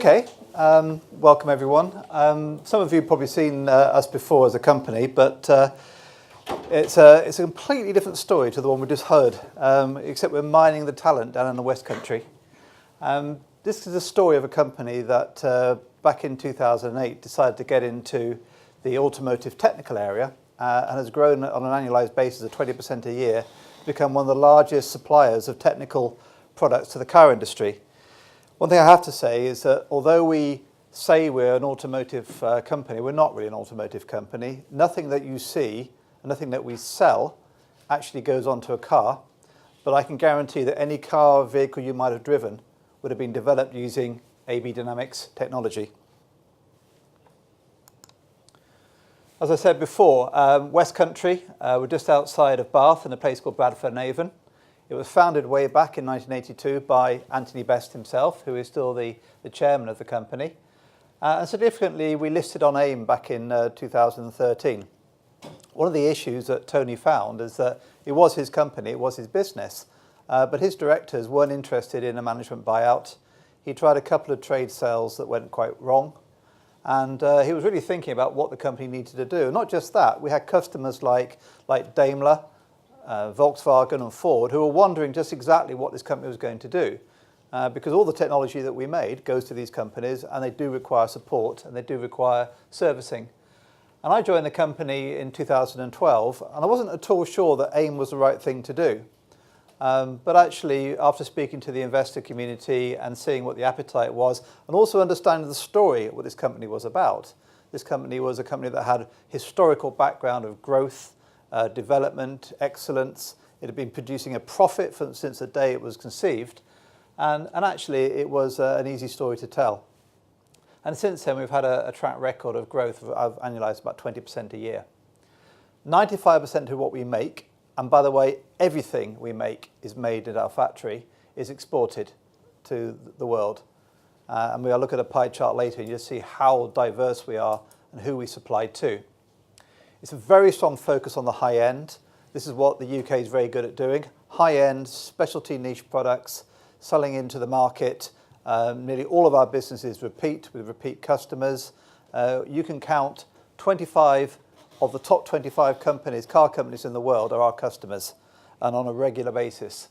Okay, welcome everyone. Some of you have probably seen us before as a company, but it's a completely different story to the one we just heard, except we're mining the talent down in the West Country. This is a story of a company that back in 2008 decided to get into the automotive technical area and has grown on an annualized basis of 20% a year, to become one of the largest suppliers of technical products to the car industry. One thing I have to say is that although we say we're an automotive company, we're not really an automotive company. Nothing that you see and nothing that we sell actually goes onto a car, but I can guarantee that any car or vehicle you might have driven would have been developed using AB Dynamics technology. As I said before, West Country, we're just outside of Bath in a place called Bradford-on-Avon. It was founded way back in 1982 by Anthony Best himself, who is still the chairman of the company. And significantly, we listed on AIM back in 2013. One of the issues that Tony found is that it was his company, it was his business, but his directors weren't interested in a management buyout. He tried a couple of trade sales that went quite wrong, and he was really thinking about what the company needed to do. Not just that, we had customers like Daimler, Volkswagen and Ford, who were wondering just exactly what this company was going to do, because all the technology that we made goes to these companies, and they do require support and they do require servicing. And I joined the company in 2012, and I wasn't at all sure that AIM was the right thing to do. But actually, after speaking to the investor community and seeing what the appetite was, and also understanding the story of what this company was about, this company was a company that had historical background of growth, development, excellence. It had been producing a profit since the day it was conceived, and actually it was an easy story to tell. And since then we've had a track record of growth of annualized about 20% a year. 95% of what we make, and by the way, everything we make is made at our factory, is exported to the world. And we'll look at a pie chart later and you'll see how diverse we are and who we supply to. It's a very strong focus on the high end. This is what the UK is very good at doing. High end, specialty niche products, selling into the market. Nearly all of our businesses repeat with repeat customers. You can count 25 of the top 25 companies, car companies in the world are our customers, and on a regular basis.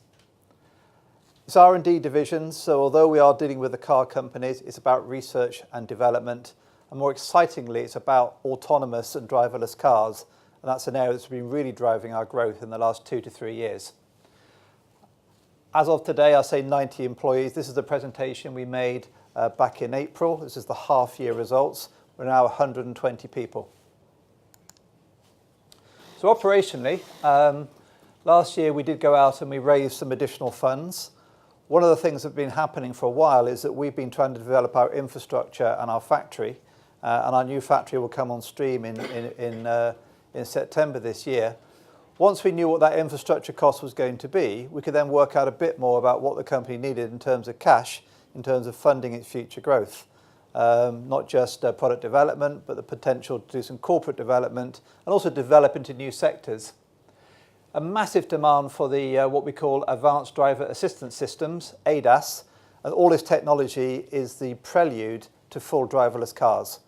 It's R&D divisions, so although we are dealing with the car companies, it's about research and development. And more excitingly, it's about autonomous and driverless cars. And that's an area that's been really driving our growth in the last 2 to 3 years. As of today, I say 90 employees. This is the presentation we made back in April. This is the half-year results. We're now 120 people. So operationally, last year we did go out and we raised some additional funds. One of the things that have been happening for a while is that we've been trying to develop our infrastructure and our factory. And our new factory will come on stream in September this year. Once we knew what that infrastructure cost was going to be, we could then work out a bit more about what the company needed in terms of cash, in terms of funding its future growth. Not just product development, but the potential to do some corporate development and also develop into new sectors. A massive demand for the what we call advanced driver assistance systems, ADAS, and all this technology is the prelude to full driverless cars.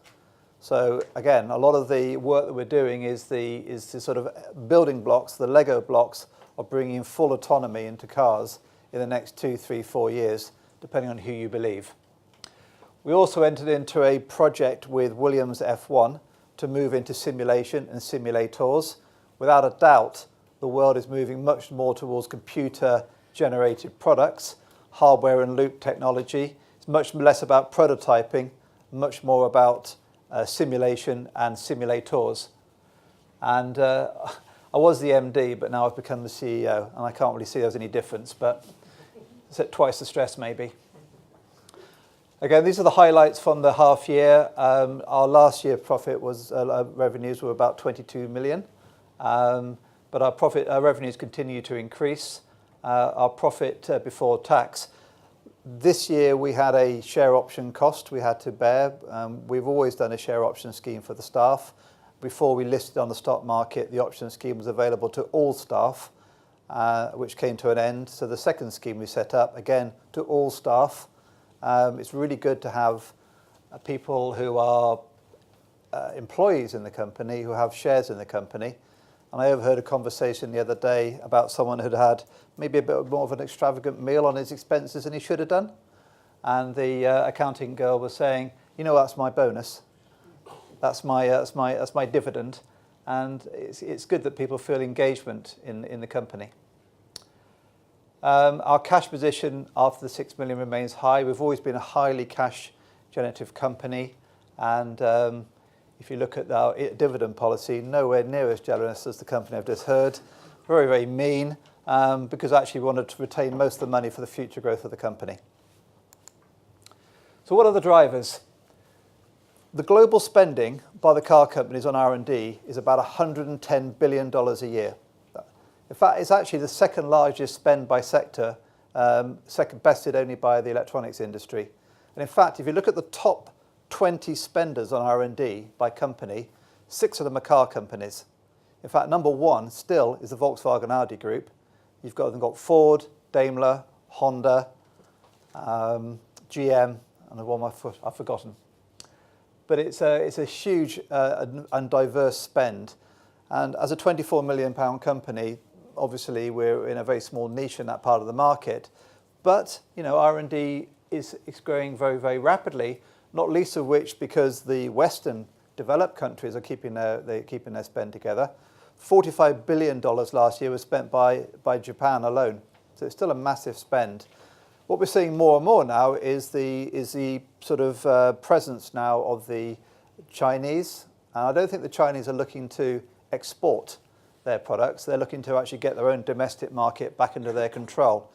So again, a lot of the work that we're doing is the sort of building blocks, the Lego blocks of bringing full autonomy into cars in the next 2, 3, 4 years, depending on who you believe. We also entered into a project with Williams F1 to move into simulation and simulators. Without a doubt, the world is moving much more towards computer-generated products, hardware and loop technology. It's much less about prototyping, much more about simulation and simulators. And I was the MD, but now I've become the CEO, and I can't really see there's any difference, but it's at twice the stress maybe. Again, these are the highlights from the half year. Our last year profit was, revenues were about 22 million, but our revenues continue to increase. Our profit before tax. This year we had a share option cost we had to bear. We've always done a share option scheme for the staff. Before we listed on the stock market, the option scheme was available to all staff, which came to an end. So the second scheme we set up, again, to all staff. It's really good to have people who are employees in the company who have shares in the company. And I overheard a conversation the other day about someone who'd had maybe a bit more of an extravagant meal on his expenses than he should have done. And the accounting girl was saying, you know, that's my bonus. That's my dividend. And it's good that people feel engagement in the company. Our cash position after the 6 million remains high. We've always been a highly cash generative company. And if you look at our dividend policy, nowhere near as generous as the company I've just heard. Very, very mean, because actually we wanted to retain most of the money for the future growth of the company. So what are the drivers? The global spending by the car companies on R&D is about $110 billion a year. In fact, it's actually the second largest spend by sector, second bested only by the electronics industry. And in fact, if you look at the top 20 spenders on R&D by company, 6 of them are car companies. In fact, number 1 still is the Volkswagen Audi group. You've got Ford, Daimler, Honda, GM, and the one I've forgotten. But it's a huge and diverse spend. And as a £24 million company, obviously we're in a very small niche in that part of the market. But you know, R&D is growing very, very rapidly, not least of which because the Western developed countries are keeping their spend together. $45 billion last year was spent by Japan alone. So it's still a massive spend. What we're seeing more and more now is the sort of presence now of the Chinese. And I don't think the Chinese are looking to export their products. They're looking to actually get their own domestic market back into their control.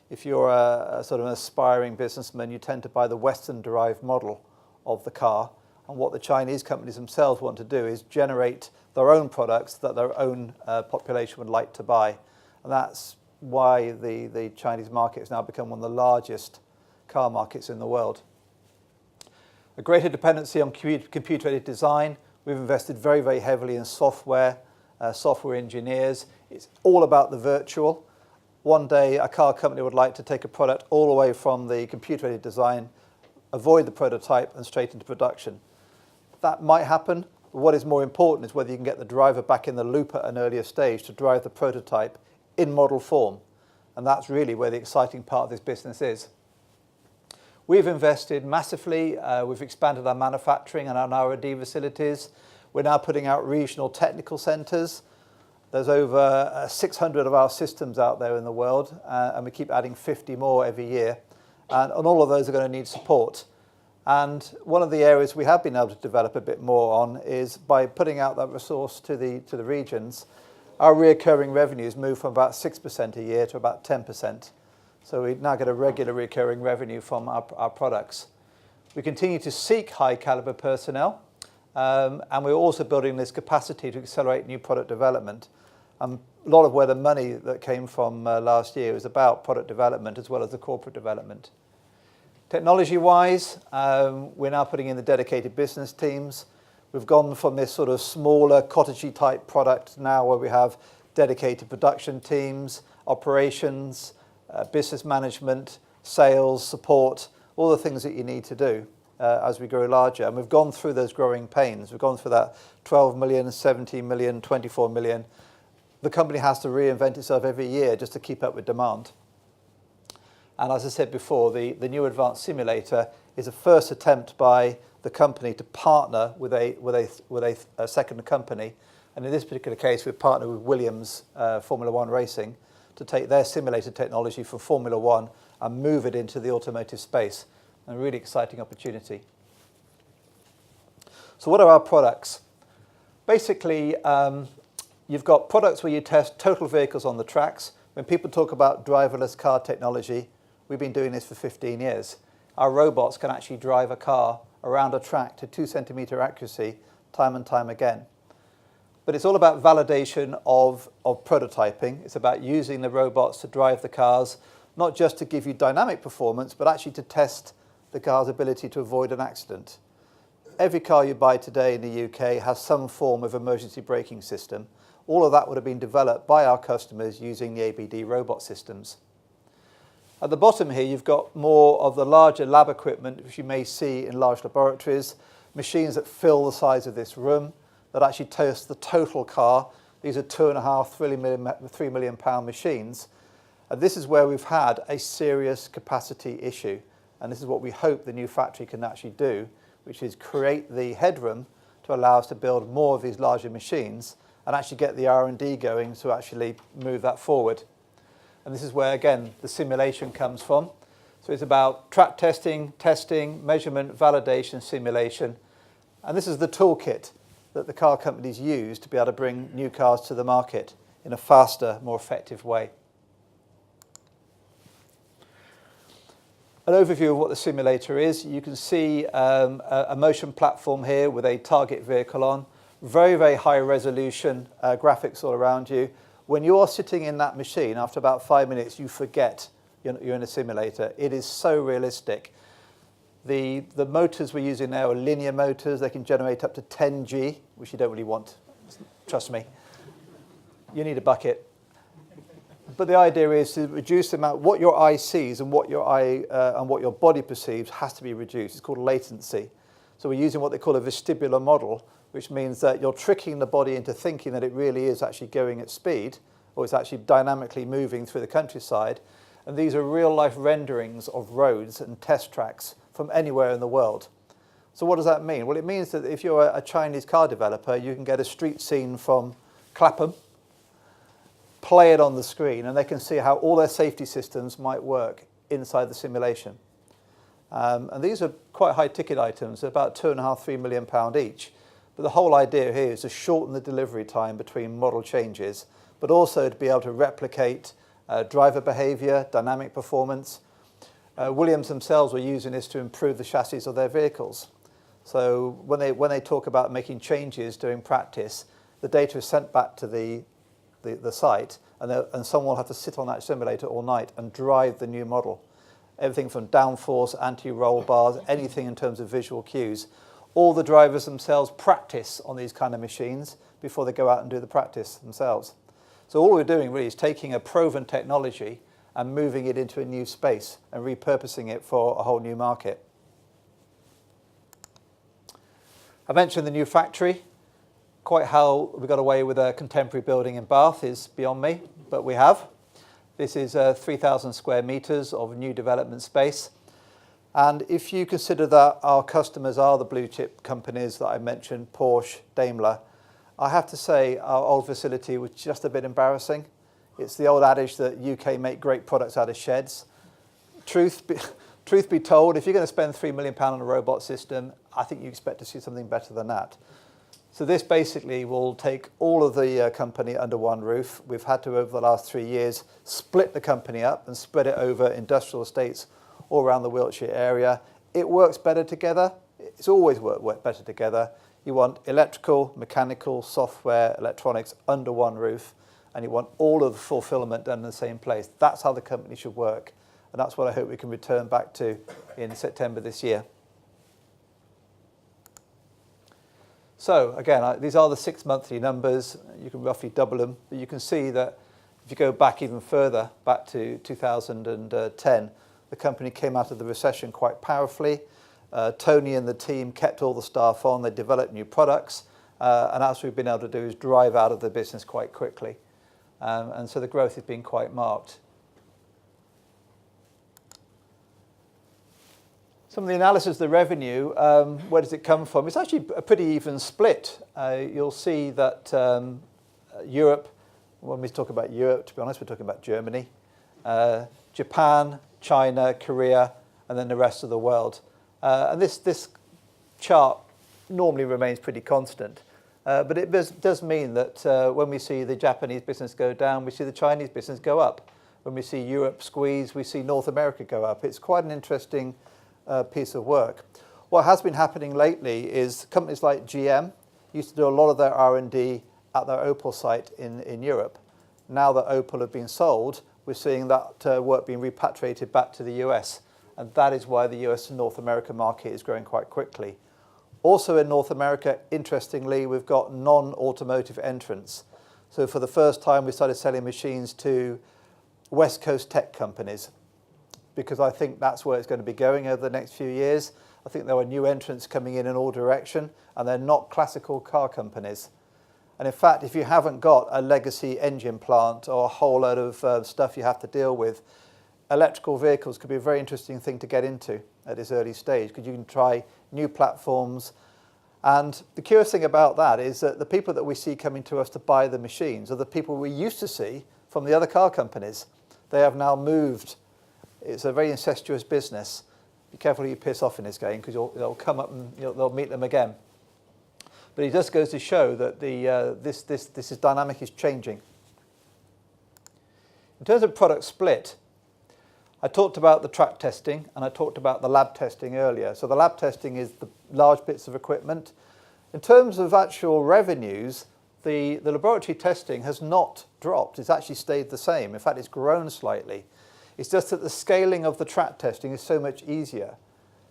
If you're a sort of an aspiring businessman, you tend to buy the Western-derived model of the car. And what the Chinese companies themselves want to do is generate their own products that their own population would like to buy. And that's why the Chinese market has now become one of the largest car markets in the world. A greater dependency on computer-aided design. We've invested very, very heavily in software, software engineers. It's all about the virtual. One day, a car company would like to take a product all the way from the computer-aided design, avoid the prototype, and straight into production. That might happen, but what is more important is whether you can get the driver back in the loop at an earlier stage to drive the prototype in model form. And that's really where the exciting part of this business is. We've invested massively. We've expanded our manufacturing and our R&D facilities. We're now putting out regional technical centres. There's over 600 of our systems out there in the world, and we keep adding 50 more every year. And all of those are going to need support. And one of the areas we have been able to develop a bit more on is by putting out that resource to the regions. Our recurring revenues move from about 6% a year to about 10%. So we now get a regular recurring revenue from our products. We continue to seek high caliber personnel, and we're also building this capacity to accelerate new product development. A lot of where the money that came from last year was about product development as well as the corporate development. Technology-wise, we're now putting in the dedicated business teams. We've gone from this sort of smaller, cottagey type product now where we have dedicated production teams, operations, business management, sales, support, all the things that you need to do as we grow larger. And we've gone through those growing pains. We've gone through that 12 million, 17 million, 24 million. The company has to reinvent itself every year just to keep up with demand. And as I said before, the new advanced simulator is a first attempt by the company to partner with a second company. And in this particular case, we've partnered with Williams Formula One Racing to take their simulator technology from Formula One and move it into the automotive space. A really exciting opportunity. So what are our products? Basically, you've got products where you test total vehicles on the tracks. When people talk about driverless car technology, we've been doing this for 15 years. Our robots can actually drive a car around a track to 2-centimeter accuracy time and time again. But it's all about validation of prototyping. It's about using the robots to drive the cars, not just to give you dynamic performance, but actually to test the car's ability to avoid an accident. Every car you buy today in the UK has some form of emergency braking system. All of that would have been developed by our customers using the ABD robot systems. At the bottom here, you've got more of the larger lab equipment, which you may see in large laboratories, machines that fill the size of this room, that actually test the total car. These are 2.5, 3 million pound machines. And this is where we've had a serious capacity issue. And this is what we hope the new factory can actually do, which is create the headroom to allow us to build more of these larger machines and actually get the R&D going to actually move that forward. And this is where, again, the simulation comes from. So it's about track testing, measurement, validation, simulation. And this is the toolkit that the car companies use to be able to bring new cars to the market in a faster, more effective way. An overview of what the simulator is. You can see a motion platform here with a target vehicle on. Very, very high resolution graphics all around you. When you are sitting in that machine, after about 5 minutes, you forget you're in a simulator. It is so realistic. The motors we're using now are linear motors. They can generate up to 10G, which you don't really want. Trust me. You need a bucket. But the idea is to reduce the amount, what your eye sees and what your eye and what your body perceives has to be reduced. It's called latency. So we're using what they call a vestibular model, which means that you're tricking the body into thinking that it really is actually going at speed, or it's actually dynamically moving through the countryside. And these are real-life renderings of roads and test tracks from anywhere in the world. So what does that mean? Well, it means that if you're a Chinese car developer, you can get a street scene from Clapham, play it on the screen, and they can see how all their safety systems might work inside the simulation. And these are quite high ticket items, about 2.5, 3 million pound each. But the whole idea here is to shorten the delivery time between model changes, but also to be able to replicate driver behavior, dynamic performance. Williams themselves were using this to improve the chassis of their vehicles. So when they talk about making changes during practice, the data is sent back to the site, and someone will have to sit on that simulator all night and drive the new model. Everything from downforce, anti-roll bars, anything in terms of visual cues. All the drivers themselves practice on these kind of machines before they go out and do the practice themselves. So all we're doing really is taking a proven technology and moving it into a new space and repurposing it for a whole new market. I mentioned the new factory. Quite how we got away with a contemporary building in Bath is beyond me, but we have. This is 3,000 square metres of new development space. And if you consider that our customers are the blue chip companies that I mentioned, Porsche, Daimler, I have to say our old facility was just a bit embarrassing. It's the old adage that UK make great products out of sheds. Truth be told, if you're going to spend £3 million on a robot system, I think you expect to see something better than that. So this basically will take all of the company under one roof. We've had to, over the last 3 years, split the company up and spread it over industrial estates all around the Wiltshire area. It works better together. It's always worked better together. You want electrical, mechanical, software, electronics under one roof, and you want all of the fulfillment done in the same place. That's how the company should work, and that's what I hope we can return back to in September this year. So again, these are the 6 monthly numbers. You can roughly double them, but you can see that if you go back even further, back to 2010, the company came out of the recession quite powerfully. Tony and the team kept all the staff on. They developed new products, and that's what we've been able to do is drive out of the business quite quickly. And so the growth has been quite marked. Some of the analysis of the revenue, where does it come from? It's actually a pretty even split. You'll see that Europe, when we talk about Europe, to be honest, we're talking about Germany, Japan, China, Korea, and then the rest of the world. And this chart normally remains pretty constant. But it does mean that when we see the Japanese business go down, we see the Chinese business go up. When we see Europe squeeze, we see North America go up. It's quite an interesting piece of work. What has been happening lately is companies like GM used to do a lot of their R&D at their Opel site in Europe. Now that Opel have been sold, we're seeing that work being repatriated back to the US. And that is why the US and North America market is growing quite quickly. Also in North America, interestingly, we've got non-automotive entrants. So for the first time, we started selling machines to West Coast tech companies. because I think that's where it's going to be going over the next few years. I think there are new entrants coming in all direction, and they're not classical car companies. And in fact, if you haven't got a legacy engine plant or a whole load of stuff you have to deal with, electrical vehicles could be a very interesting thing to get into at this early stage, because you can try new platforms. And the curious thing about that is that the people that we see coming to us to buy the machines are the people we used to see from the other car companies. They have now moved. It's a very incestuous business. Be careful who you piss off in this game, because they'll come up and they'll meet them again. But it just goes to show that this dynamic is changing. In terms of product split, I talked about the track testing and I talked about the lab testing earlier. So the lab testing is the large bits of equipment. In terms of actual revenues, the laboratory testing has not dropped. It's actually stayed the same. In fact, it's grown slightly. It's just that the scaling of the track testing is so much easier.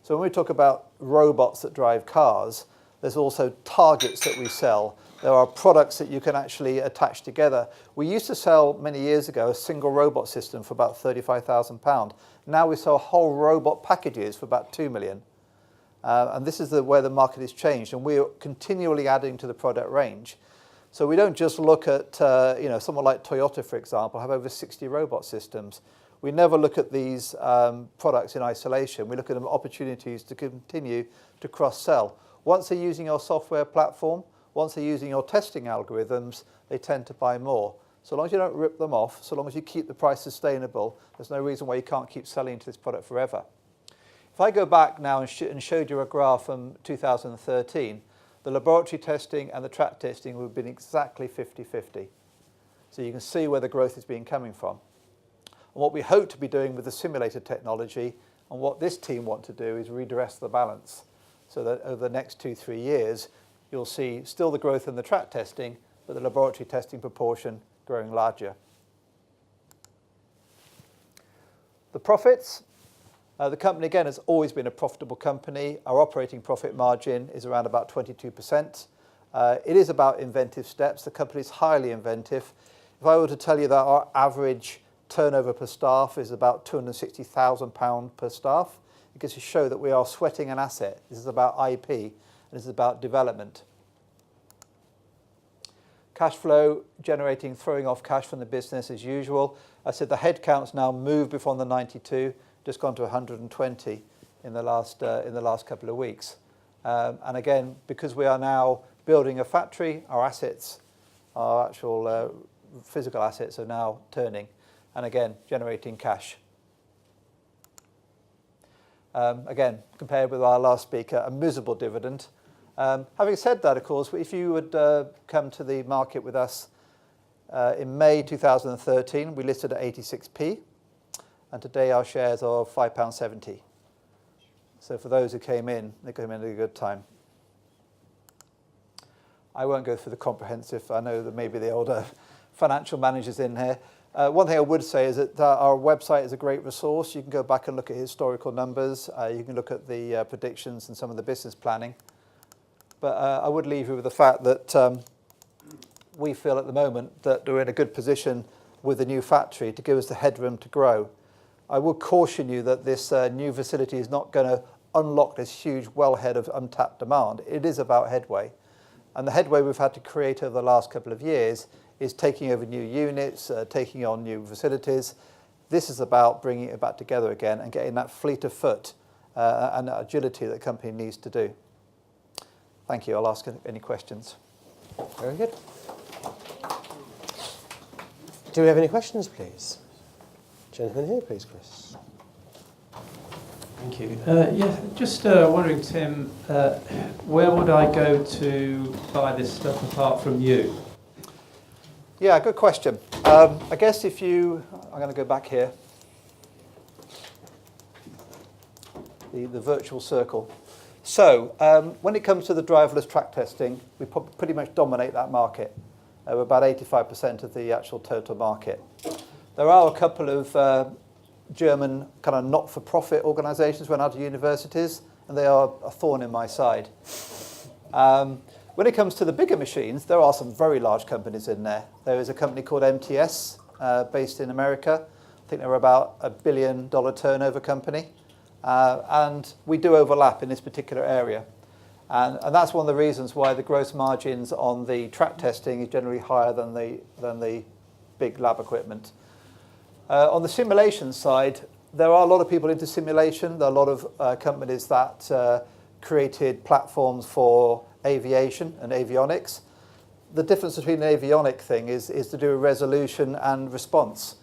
So when we talk about robots that drive cars, there's also targets that we sell. There are products that you can actually attach together. We used to sell, many years ago, a single robot system for about £35,000. Now we sell whole robot packages for about 2 million. And this is where the market has changed, and we're continually adding to the product range. So we don't just look at, someone like Toyota, for example, have over 60 robot systems. We never look at these products in isolation. We look at them opportunities to continue to cross-sell. Once they're using your software platform, once they're using your testing algorithms, they tend to buy more. So long as you don't rip them off, so long as you keep the price sustainable, there's no reason why you can't keep selling into this product forever. If I go back now and showed you a graph from 2013, the laboratory testing and the track testing would have been exactly 50-50. So you can see where the growth has been coming from. And what we hope to be doing with the simulator technology, and what this team want to do, is redress the balance, so that over the next 2-3 years, you'll see still the growth in the track testing, but the laboratory testing proportion growing larger. The profits. The company, again, has always been a profitable company. Our operating profit margin is around about 22%. It is about inventive steps. The company is highly inventive. If I were to tell you that our average turnover per staff is about £260,000 per staff, it goes to show that we are sweating an asset. This is about IP, and this is about development. Cash flow, generating, throwing off cash from the business as usual. I said the headcount's now moved before the 92, just gone to 120 in the last couple of weeks. And again, because we are now building a factory, our assets, our actual physical assets are now turning, and again, generating cash. Again, compared with our last speaker, a miserable dividend. Having said that, of course, if you would come to the market with us in May 2013, we listed at 86p, and today our shares are £5.70. So for those who came in, they came in at a good time. I won't go through the comprehensive. I know that maybe the older financial managers in here. One thing I would say is that our website is a great resource. You can go back and look at historical numbers. You can look at the predictions and some of the business planning. But I would leave you with the fact that we feel at the moment that we're in a good position with the new factory to give us the headroom to grow. I would caution you that this new facility is not going to unlock this huge wellhead of untapped demand. It is about headway. And the headway we've had to create over the last couple of years is taking over new units, taking on new facilities. This is about bringing it back together again and getting that fleet of foot and that agility that the company needs to do. Thank you. I'll ask any questions. Very good. Do we have any questions, please? Gentleman here, please, Chris. Thank you. Just wondering, Tim, where would I go to buy this stuff apart from you? Yeah, good question. I guess I'm going to go back here. The virtual circle. So when it comes to the driverless track testing, we pretty much dominate that market. We're about 85% of the actual total market. There are a couple of German kind of not-for-profit organisations run out of universities, and they are a thorn in my side. When it comes to the bigger machines, there are some very large companies in there. There is a company called MTS, based in America. I think they're about $1 billion turnover company. And we do overlap in this particular area. And that's one of the reasons why the gross margins on the track testing is generally higher than the big lab equipment. On the simulation side, there are a lot of people into simulation. There are a lot of companies that created platforms for aviation and avionics. The difference between the avionic thing is to do with resolution and response.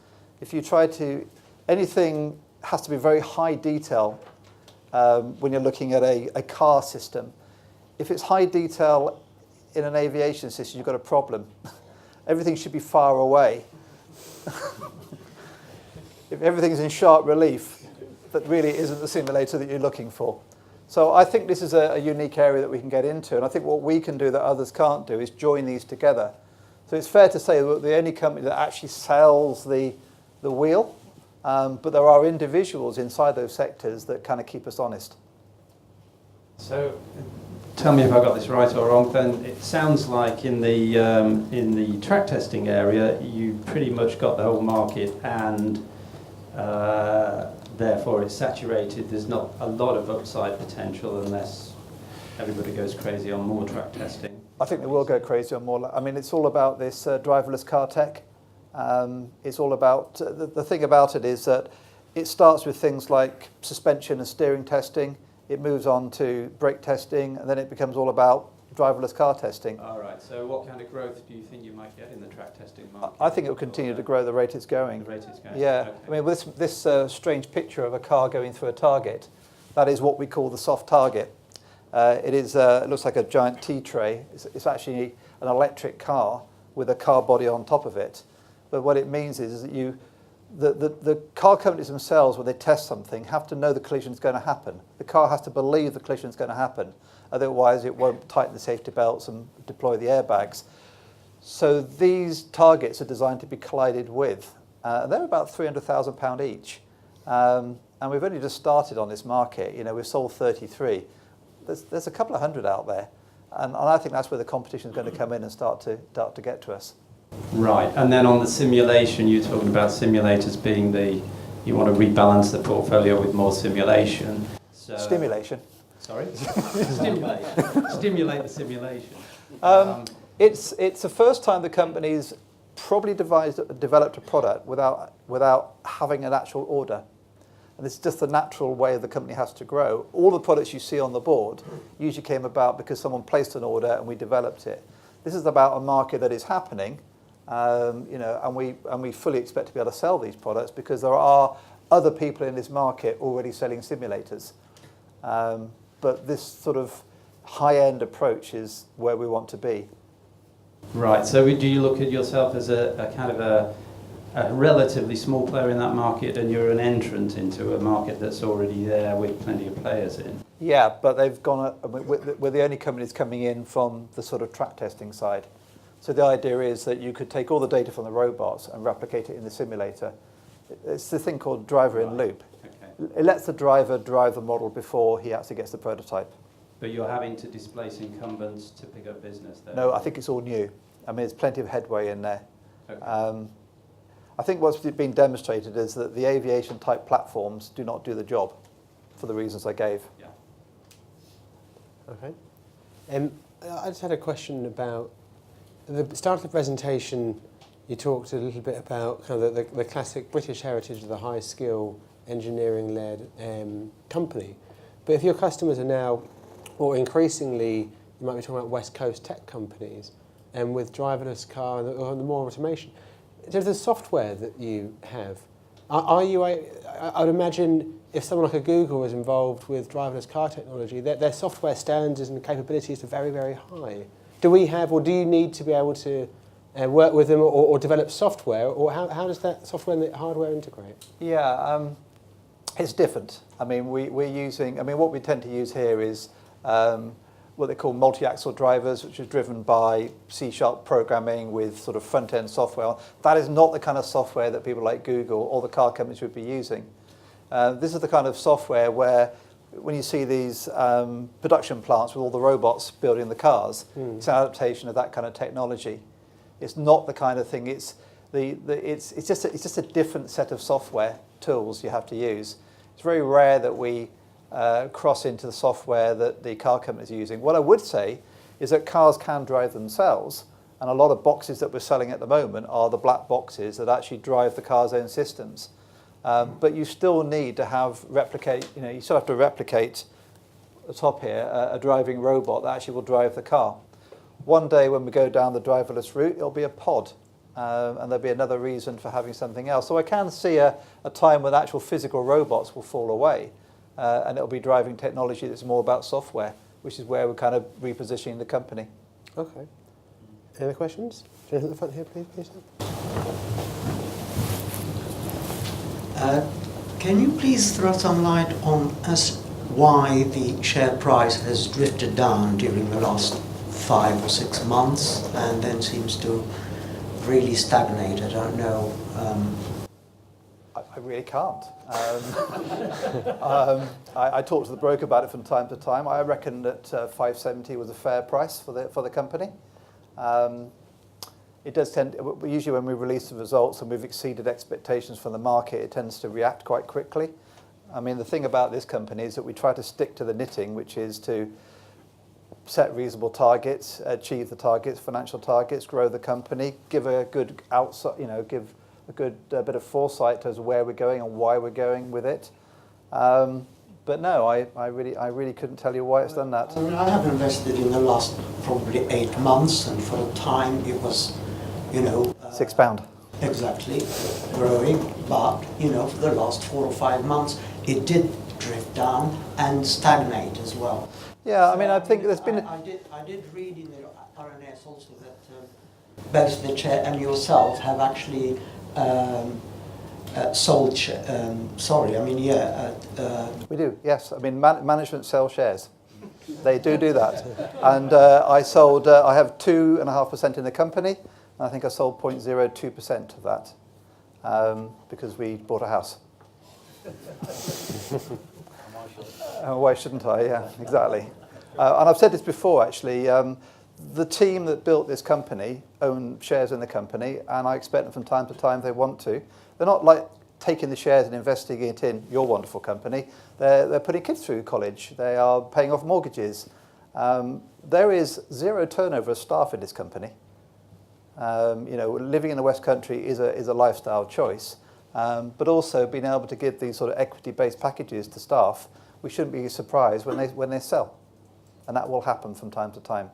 If you try to, anything has to be very high detail when you're looking at a car system. If it's high detail in an aviation system, you've got a problem. Everything should be far away. If everything's in sharp relief, that really isn't the simulator that you're looking for. So I think this is a unique area that we can get into, and I think what we can do that others can't do is join these together. So it's fair to say that we're the only company that actually sells the wheel, but there are individuals inside those sectors that kind of keep us honest. So, tell me if I got this right or wrong. Then it sounds like in the track testing area, you pretty much got the whole market, and therefore it's saturated. There's not a lot of upside potential unless everybody goes crazy on more track testing. I think they will go crazy on more. I mean, it's all about this driverless car tech. It's all about, the thing about it is that it starts with things like suspension and steering testing. It moves on to brake testing, and then it becomes all about driverless car testing. All right. So what kind of growth do you think you might get in the track testing market? I think it will continue to grow at the rate it's going. The rate it's going. Yeah. Okay. I mean, with this strange picture of a car going through a target, that is what we call the soft target. It looks like a giant tea tray. It's actually an electric car with a car body on top of it. But what it means is that the car companies themselves, when they test something, have to know the collision is going to happen. The car has to believe the collision is going to happen. Otherwise, it won't tighten the safety belts and deploy the airbags. So these targets are designed to be collided with. They're about £300,000 each. And we've only just started on this market. You know, we've sold 33. There's a couple of hundred out there. And I think that's where the competition is going to come in and start to get to us. Right, and then on the simulation, you're talking about simulators being you want to rebalance the portfolio with more simulation. So, Stimulation. Sorry? Stimulate the simulation. It's the first time the company's probably developed a product without having an actual order. And it's just the natural way the company has to grow. All the products you see on the board usually came about because someone placed an order and we developed it. This is about a market that is happening. And we fully expect to be able to sell these products because there are other people in this market already selling simulators. But this sort of high-end approach is where we want to be. Right. So do you look at yourself as a kind of a relatively small player in that market, and you're an entrant into a market that's already there with plenty of players in? Yeah, but they've gone. We're the only companies coming in from the sort of track testing side. So the idea is that you could take all the data from the robots and replicate it in the simulator. It's the thing called driver in loop. Okay. It lets the driver drive the model before he actually gets the prototype. But you're having to displace incumbents to pick up business there? No, I think it's all new. I mean, there's plenty of headway in there. Okay. I think what's been demonstrated is that the aviation type platforms do not do the job for the reasons I gave. Yeah. Okay. I just had a question about at the start of the presentation. You talked a little bit about kind of the classic British heritage of the high skill engineering-led company. But if your customers are now, or increasingly, you might be talking about West Coast tech companies, and with driverless car and the more automation, in terms of the software that you have, are you? I would imagine if someone like a Google is involved with driverless car technology, their software standards and capabilities are very, very high. Do we have, or do you need to be able to work with them or develop software, or how does that software and the hardware integrate? Yeah, it's different. I mean, we're using. I mean, what we tend to use here is what they call multi-axle drivers, which is driven by C# programming with sort of front-end software. That is not the kind of software that people like Google or the car companies would be using. This is the kind of software where, when you see these production plants with all the robots building the cars, it's an adaptation of that kind of technology. It's not the kind of thing. It's just a different set of software tools you have to use. It's very rare that we cross into the software that the car companies are using. What I would say is that cars can drive themselves, and a lot of boxes that we're selling at the moment are the black boxes that actually drive the car's own systems. But you still need to you still have to replicate the top here, a driving robot that actually will drive the car. One day when we go down the driverless route, it'll be a pod, and there'll be another reason for having something else. So I can see a time when actual physical robots will fall away, and it'll be driving technology that's more about software, which is where we're kind of repositioning the company. Okay. Any other questions? Gentleman at the front here, please. Can you please throw some light on why the share price has drifted down during the last 5 or 6 months and then seems to really stagnate? I don't know. I really can't. I talk to the broker about it from time to time. I reckon that 570 was a fair price for the company. It does tend, usually when we release the results and we've exceeded expectations from the market, it tends to react quite quickly. I mean, the thing about this company is that we try to stick to the knitting, which is to set reasonable targets, achieve the targets, financial targets, grow the company, give a good give a good bit of foresight as to where we're going and why we're going with it. But no, I really couldn't tell you why it's done that. I mean, I have invested in the last probably 8 months, and for a time it was, £6. Exactly, growing. But for the last 4 or 5 months, it did drift down and stagnate as well. Yeah, I mean, I think there's been. I did read in the RNS also that both the chair and yourself have actually sold. We do, yes. I mean, management sell shares. They do that. And I sold. I have 2.5% in the company. And I think I sold 0.02% of that because we bought a house. Why shouldn't I? Yeah, exactly. And I've said this before, actually. The team that built this company own shares in the company, and I expect them from time to time they want to. They're not like taking the shares and investing it in your wonderful company. They're putting kids through college. They are paying off mortgages. There is zero turnover of staff in this company. Living in the West Country is a lifestyle choice, but also being able to give these sort of equity-based packages to staff, we shouldn't be surprised when they sell, and that will happen from time to time.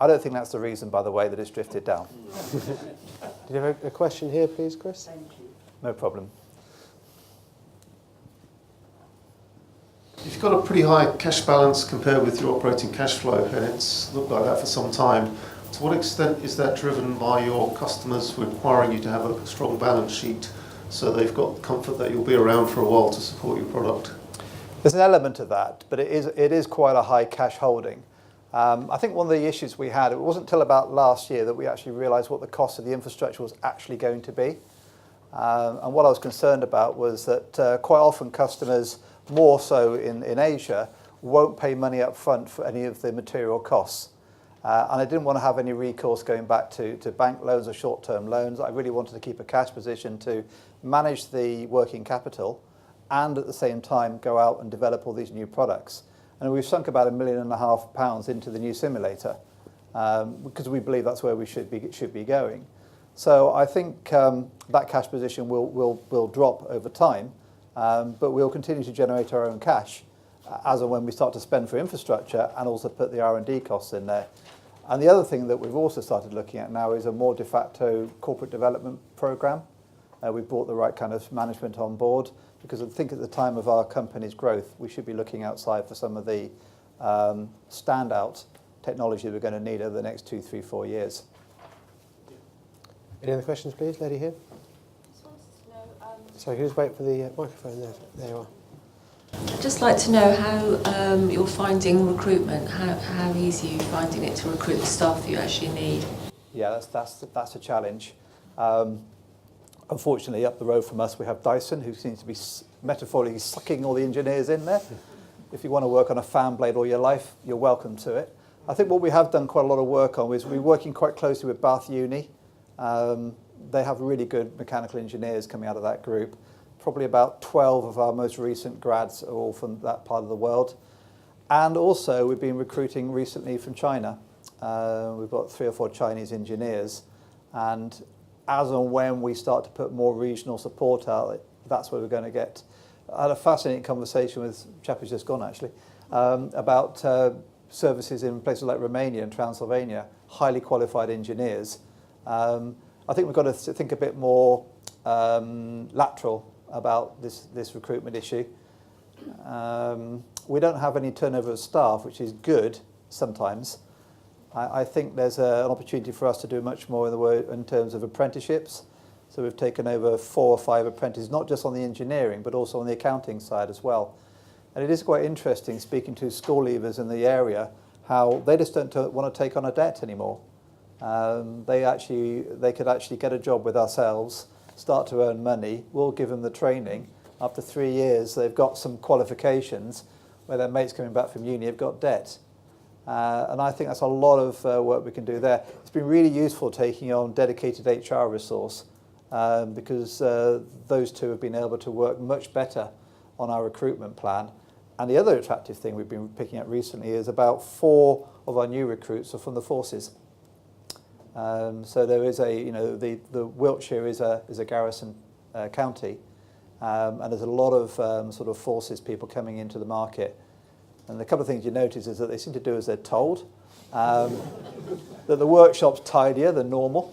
I don't think that's the reason, by the way, that it's drifted down. Did you have a question here, please, Chris? Thank you. No problem. You've got a pretty high cash balance compared with your operating cash flow, and it's looked like that for some time. To what extent is that driven by your customers requiring you to have a strong balance sheet so they've got comfort that you'll be around for a while to support your product? There's an element of that, but it is quite a high cash holding. I think one of the issues we had, it wasn't until about last year that we actually realised what the cost of the infrastructure was actually going to be. And what I was concerned about was that quite often customers, more so in Asia, won't pay money up front for any of the material costs. And I didn't want to have any recourse going back to bank loans or short-term loans. I really wanted to keep a cash position to manage the working capital and at the same time go out and develop all these new products. And we've sunk about £1.5 million into the new simulator because we believe that's where we should be going. So I think that cash position will drop over time, but we'll continue to generate our own cash as and when we start to spend for infrastructure and also put the R&D costs in there. And the other thing that we've also started looking at now is a more de facto corporate development program. We've brought the right kind of management on board because I think at the time of our company's growth, we should be looking outside for some of the standout technology we're going to need over the next 2, 3, 4 years. Any other questions, please? Lady here. Just wanted to know, Sorry, can you just wait for the microphone there? There you are. I'd just like to know how you're finding recruitment. How easy are you finding it to recruit the staff you actually need? Yeah, that's a challenge. Unfortunately, up the road from us, we have Dyson, who seems to be metaphorically sucking all the engineers in there. If you want to work on a fan blade all your life, you're welcome to it. I think what we have done quite a lot of work on is we're working quite closely with Bath Uni They have really good mechanical engineers coming out of that group. Probably about 12 of our most recent grads are all from that part of the world. And also, we've been recruiting recently from China. We've got 3 or 4 Chinese engineers. And as and when we start to put more regional support out, that's where we're going to get. I had a fascinating conversation with a chap who's just gone, actually, about services in places like Romania and Transylvania, highly qualified engineers. I think we've got to think a bit more lateral about this recruitment issue. We don't have any turnover of staff, which is good sometimes. I think there's an opportunity for us to do much more in terms of apprenticeships. So we've taken over 4 or 5 apprentices, not just on the engineering, but also on the accounting side as well. And it is quite interesting speaking to school leavers in the area, how they just don't want to take on a debt anymore. They could actually get a job with ourselves, start to earn money. We'll give them the training. After 3 years, they've got some qualifications where their mates coming back from uni have got debt. And I think that's a lot of work we can do there. It's been really useful taking on dedicated HR resource because those two have been able to work much better on our recruitment plan. And the other attractive thing we've been picking up recently is about 4 of our new recruits are from the forces. So there is the Wiltshire is a garrison county, and there's a lot of sort of forces people coming into the market. And a couple of things you notice is that they seem to do as they're told, that the workshop's tidier than normal,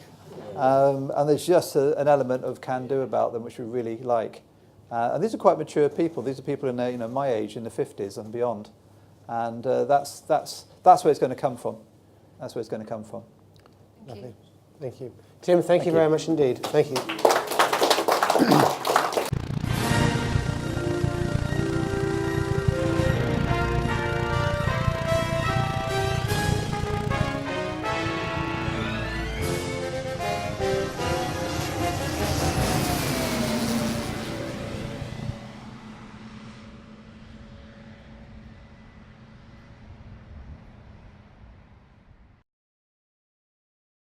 and there's just an element of can-do about them which we really like. And these are quite mature people. These are people in my age, in the 50s and beyond, and that's where it's going to come from. That's where it's going to come from. Lovely. Thank you. Tim, thank you very much indeed. Thank you.